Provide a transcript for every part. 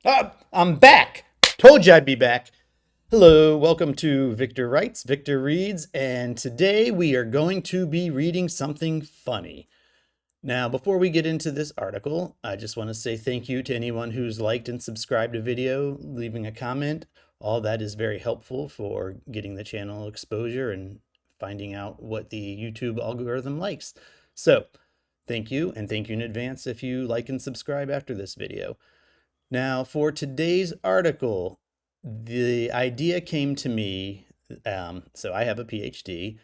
I'm back. Told you I'd be back. Hello, welcome to Victor Writes, Victor Reads, and today we are going to be reading something funny. Now, before we get into this article, I just want to say thank you to anyone who's liked and subscribed a video, leaving a comment. All that is very helpful for getting the channel exposure and finding out what the YouTube algorithm likes. So, thank you, and thank you in advance if you like and subscribe after this video. Now, for today's article, the idea came to me. So I have a PhD,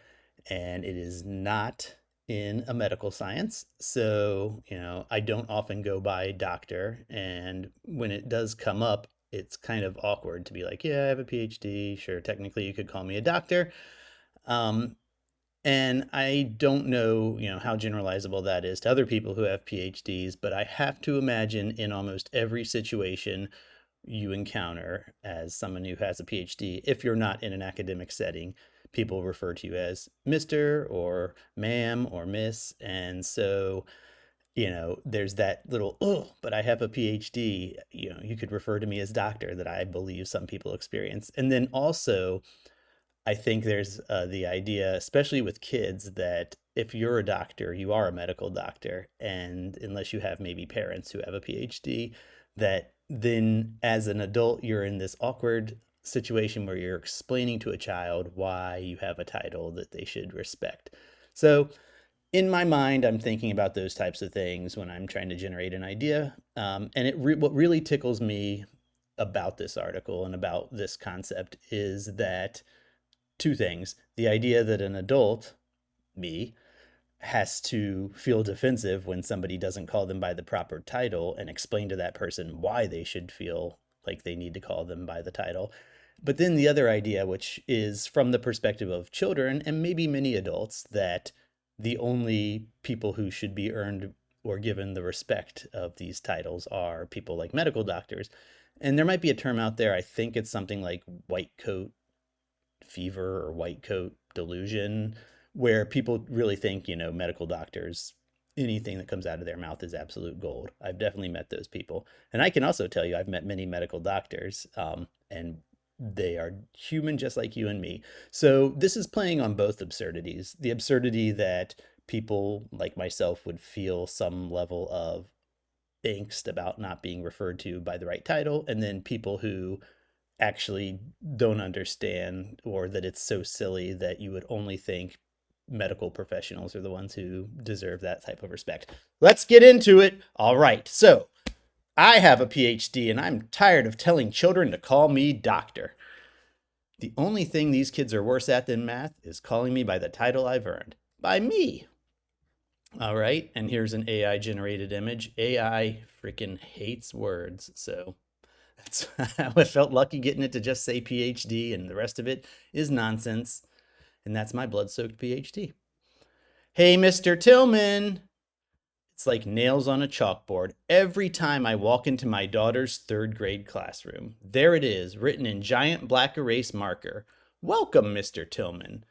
and it is not in a medical science. So, I don't often go by doctor. And when it does come up, it's kind of awkward to be like, yeah, I have a PhD. Sure, technically you could call me a doctor. Um, and I don't know, how generalizable that is to other people who have PhDs, but I have to imagine in almost every situation you encounter as someone who has a PhD, if you're not in an academic setting, people refer to you as Mr. or ma'am or miss. And so, there's that little, oh, but I have a PhD, you could refer to me as doctor that I believe some people experience. And then also, I think there's the idea, especially with kids, that if you're a doctor, you are a medical doctor. And unless you have maybe parents who have a PhD, that then as an adult, you're in this awkward situation where you're explaining to a child why you have a title that they should respect. So in my mind, I'm thinking about those types of things when I'm trying to generate an idea. And what really tickles me about this article and about this concept is that two things. The idea that an adult, me, has to feel defensive when somebody doesn't call them by the proper title and explain to that person why they should feel like they need to call them by the title. But then the other idea, which is from the perspective of children and maybe many adults, that the only people who should be earned or given the respect of these titles are people like medical doctors. And there might be a term out there, I think it's something like white coat fever or white coat delusion, where people really think, medical doctors, anything that comes out of their mouth is absolute gold. I've definitely met those people. And I can also tell you, I've met many medical doctors, and they are human just like you and me. So this is playing on both absurdities. The absurdity that people like myself would feel some level of angst about not being referred to by the right title, and then people who actually don't understand, or that it's so silly that you would only think medical professionals are the ones who deserve that type of respect. Let's get into it. All right. So, I have a PhD and I'm tired of telling children to call me doctor. The only thing these kids are worse at than math is calling me by the title I've earned. By me. All right. And here's an AI generated image. AI freaking hates words. So that's I felt lucky getting it to just say PhD, and the rest of it is nonsense. And that's my blood soaked PhD. Hey, Mr. Tillman. It's like nails on a chalkboard every time I walk into my daughter's third grade classroom. There it is, written in giant black erase marker. Welcome, Mr. Tillman.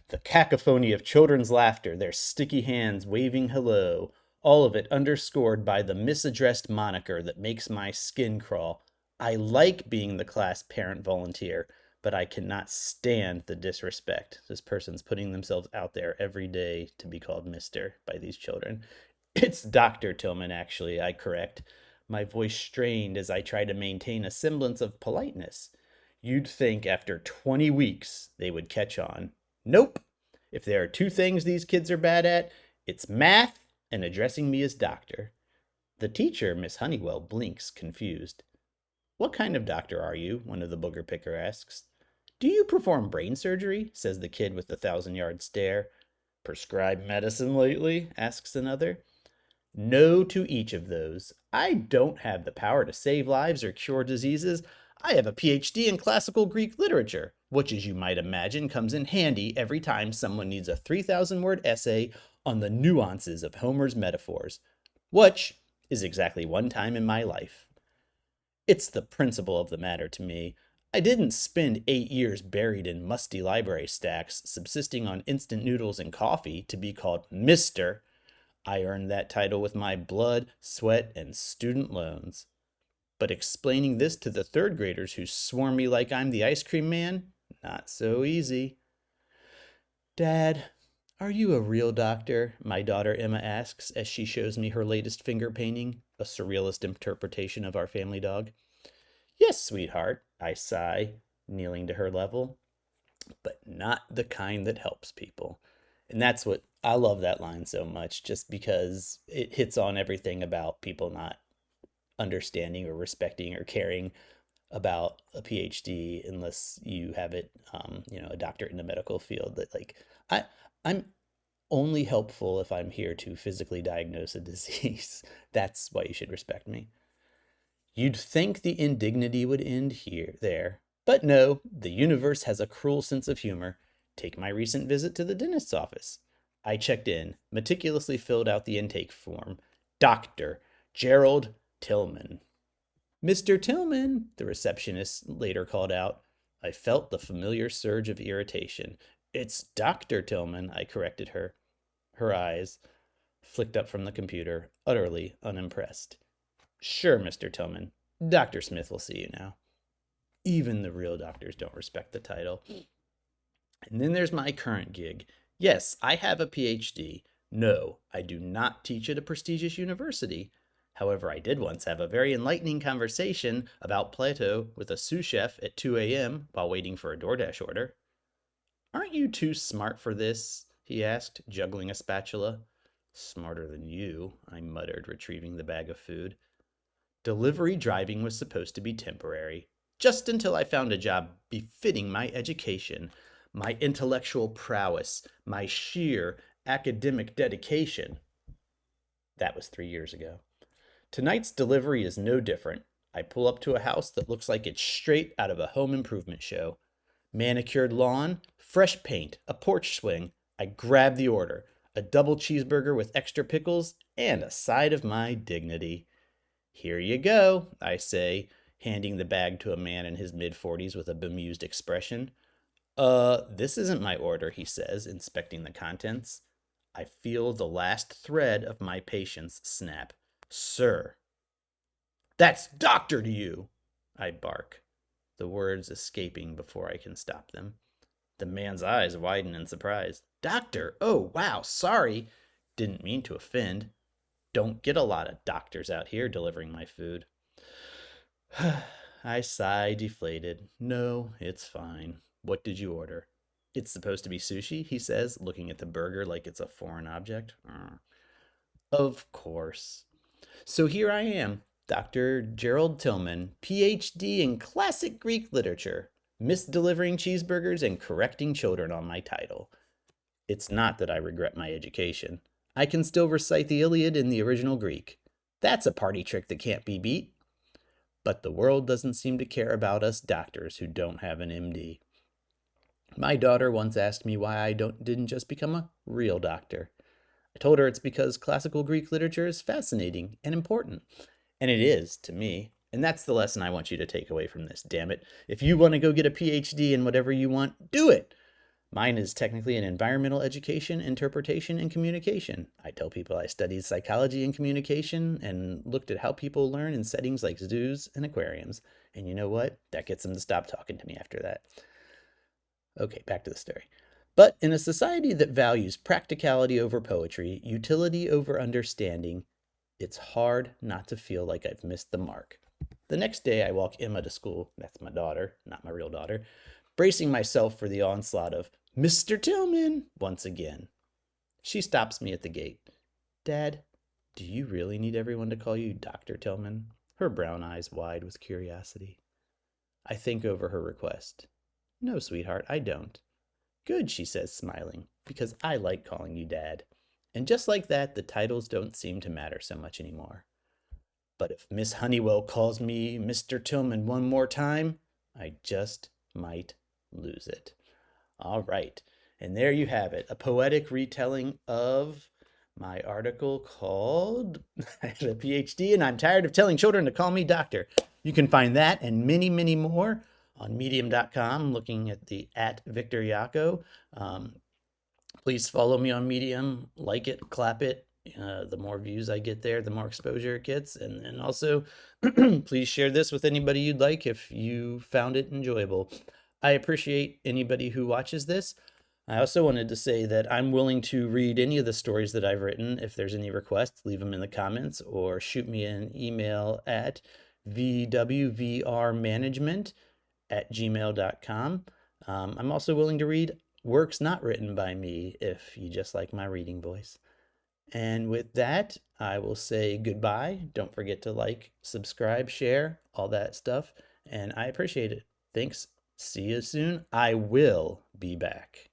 The cacophony of children's laughter, their sticky hands waving hello, all of it underscored by the misaddressed moniker that makes my skin crawl. I like being the class parent volunteer, but I cannot stand the disrespect. This person's putting themselves out there every day to be called Mr. by these children. It's Dr. Tillman, actually, I correct, my voice strained as I try to maintain a semblance of politeness. You'd think after 20 weeks they would catch on. Nope. If there are two things these kids are bad at, it's math and addressing me as doctor. The teacher, Miss Honeywell, blinks, confused. What kind of doctor are you? One of the booger picker asks. Do you perform brain surgery? Says the kid with the 1,000-yard stare. Prescribe medicine lately? Asks another. No to each of those. I don't have the power to save lives or cure diseases. I have a PhD in classical Greek literature, which, as you might imagine, comes in handy every time someone needs a 3,000-word essay on the nuances of Homer's metaphors, which is exactly one time in my life. It's the principle of the matter to me. I didn't spend 8 years buried in musty library stacks, subsisting on instant noodles and coffee to be called Mr. I earned that title with my blood, sweat, and student loans. But explaining this to the third graders who swarm me like I'm the ice cream man, not so easy. Dad, are you a real doctor? My daughter Emma asks as she shows me her latest finger painting, a surrealist interpretation of our family dog. Yes, sweetheart, I sigh, kneeling to her level, but not the kind that helps people. And that's what I love that line so much, just because it hits on everything about people not understanding or respecting or caring about a PhD unless you have it, a doctorate in the medical field. That like I, I'm only helpful if I'm here to physically diagnose a disease. That's why you should respect me. You'd think the indignity would end there. But no, the universe has a cruel sense of humor. Take my recent visit to the dentist's office. I checked in, meticulously filled out the intake form. Dr. Gerald Tillman. Mr. Tillman, the receptionist later called out. I felt the familiar surge of irritation. It's Dr. Tillman, I corrected her. Her eyes flicked up from the computer, utterly unimpressed. Sure, Mr. Tillman. Dr. Smith will see you now. Even the real doctors don't respect the title. And then there's my current gig. Yes, I have a PhD. No, I do not teach at a prestigious university. However, I did once have a very enlightening conversation about Plato with a sous chef at 2 a.m. while waiting for a DoorDash order. Aren't you too smart for this? He asked, juggling a spatula. Smarter than you, I muttered, retrieving the bag of food. Delivery driving was supposed to be temporary, just until I found a job befitting my education, my intellectual prowess, my sheer academic dedication. That was 3 years ago. Tonight's delivery is no different. I pull up to a house that looks like it's straight out of a home improvement show. Manicured lawn, fresh paint, a porch swing. I grab the order, a double cheeseburger with extra pickles, and a side of my dignity. Here you go, I say, handing the bag to a man in his mid-40s with a bemused expression. This isn't my order, he says, inspecting the contents. I feel the last thread of my patience snap. Sir. That's doctor to you, I bark, the words escaping before I can stop them. The man's eyes widen in surprise. Doctor? Oh, wow, sorry. Didn't mean to offend. Don't get a lot of doctors out here delivering my food. I sigh, deflated. No, it's fine. What did you order? It's supposed to be sushi, he says, looking at the burger like it's a foreign object. Of course. So here I am, Dr. Gerald Tillman, PhD in classic Greek literature, misdelivering cheeseburgers and correcting children on my title. It's not that I regret my education. I can still recite the Iliad in the original Greek. That's a party trick that can't be beat. But the world doesn't seem to care about us doctors who don't have an MD. My daughter once asked me why I didn't just become a real doctor. I told her it's because classical Greek literature is fascinating and important. And it is, to me. And that's the lesson I want you to take away from this, damn it. If you want to go get a PhD in whatever you want, do it. Mine is technically in environmental education, interpretation, and communication. I tell people I studied psychology and communication and looked at how people learn in settings like zoos and aquariums. And you know what? That gets them to stop talking to me after that. Okay, back to the story. But in a society that values practicality over poetry, utility over understanding, it's hard not to feel like I've missed the mark. The next day, I walk Emma to school. That's my daughter, not my real daughter, bracing myself for the onslaught of Mr. Tillman once again. She stops me at the gate. Dad, do you really need everyone to call you Dr. Tillman? Her brown eyes wide with curiosity. I think over her request. No, sweetheart, I don't. Good, she says, smiling, because I like calling you Dad. And just like that, the titles don't seem to matter so much anymore. But if Miss Honeywell calls me Mr. Tillman one more time, I just might lose it. All right, and there you have it, a poetic retelling of my article called I have a PhD and I'm tired of telling children to call me doctor. You can find that and many, many more on medium.com, looking at the @Victor Yocco. Please follow me on Medium, like it, clap it, The more views I get there, the more exposure it gets. And also, please share this with anybody you'd like if you found it enjoyable. I appreciate anybody who watches this. I also wanted to say that I'm willing to read any of the stories that I've written. If there's any requests, leave them in the comments or shoot me an email at vwvrmanagement@gmail.com. I'm also willing to read works not written by me if you just like my reading voice. And with that, I will say goodbye. Don't forget to like, subscribe, share, all that stuff. And I appreciate it. Thanks. See you soon. I will be back.